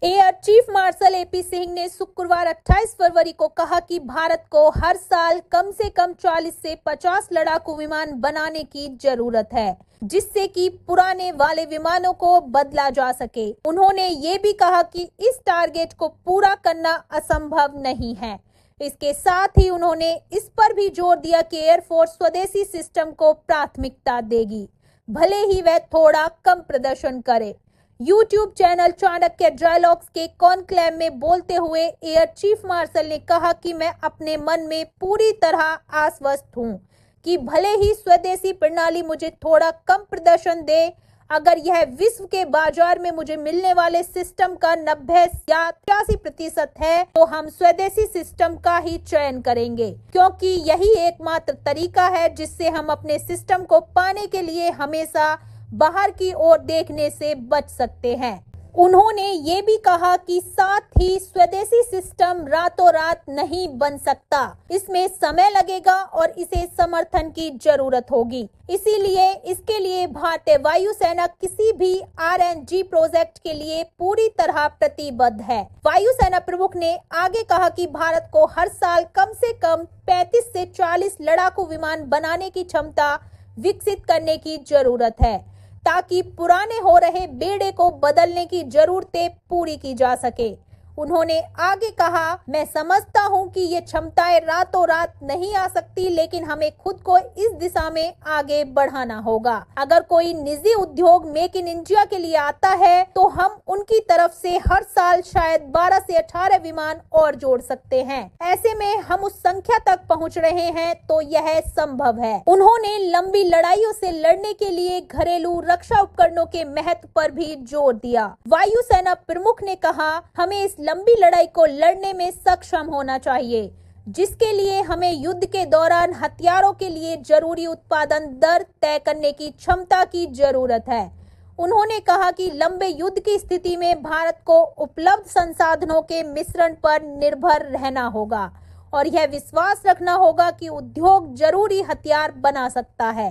Air chief marshal AP Singh ने शुक्रवार 28 फरवरी को कहा कि भारत को हर साल कम से कम 40 से 50 लड़ाकू विमान बनाने की जरूरत है, जिससे कि पुराने वाले विमानों को बदला जा सके। उन्होंने ये भी कहा कि इस टारगेट को पूरा करना असंभव नहीं है। इसके साथ ही उन्होंने इस पर भी जोर दिया कि एयरफोर्स स्वदेशी सिस्टम को प्राथमिकता देगी, भले ही वह थोड़ा कम प्रदर्शन करे। YouTube चैनल चाणक्य डायलॉग्स के कॉन्क्लेव में बोलते हुए एयर चीफ मार्शल ने कहा कि मैं अपने मन में पूरी तरह आश्वस्त हूं कि भले ही स्वदेशी प्रणाली मुझे थोड़ा कम प्रदर्शन दे, अगर यह विश्व के बाजार में मुझे मिलने वाले सिस्टम का 90 या 83% है, तो हम स्वदेशी सिस्टम का ही चयन करेंगे, क्योंकि यही एकमात्र तरीका है जिससे हम अपने सिस्टम को पाने के लिए हमेशा बाहर की ओर देखने से बच सकते हैं। उन्होंने ये भी कहा कि साथ ही स्वदेशी सिस्टम रातों रात नहीं बन सकता, इसमें समय लगेगा और इसे समर्थन की जरूरत होगी। इसीलिए इसके लिए भारतीय वायुसेना किसी भी RNG प्रोजेक्ट के लिए पूरी तरह प्रतिबद्ध है। वायुसेना प्रमुख ने आगे कहा कि भारत को हर साल कम से कम 35 से 40 लड़ाकू विमान बनाने की क्षमता विकसित करने की जरूरत है, ताकि पुराने हो रहे बेड़े को बदलने की जरूरतें पूरी की जा सके। उन्होंने आगे कहा, मैं समझता हूं कि ये क्षमताएं रातों रात नहीं आ सकती, लेकिन हमें खुद को इस दिशा में आगे बढ़ाना होगा। अगर कोई निजी उद्योग मेक इन इंडिया के लिए आता है, तो हम उनकी तरफ से हर साल शायद 12 से 18 विमान और जोड़ सकते हैं। ऐसे में हम उस संख्या तक पहुंच रहे हैं, तो यह संभव है। उन्होंने लंबी लड़ाइयों से लड़ने के लिए घरेलू रक्षा उपकरणों के महत्व पर भी जोर दिया। वायुसेना प्रमुख ने कहा, हमें इस लंबी लड़ाई को लड़ने में सक्षम होना चाहिए, जिसके लिए हमें युद्ध के दौरान हथियारों के लिए जरूरी उत्पादन दर तय करने की क्षमता की जरूरत है। उन्होंने कहा कि लंबे युद्ध की स्थिति में भारत को उपलब्ध संसाधनों के मिश्रण पर निर्भर रहना होगा और यह विश्वास रखना होगा कि उद्योग जरूरी हथियार बना सकता है।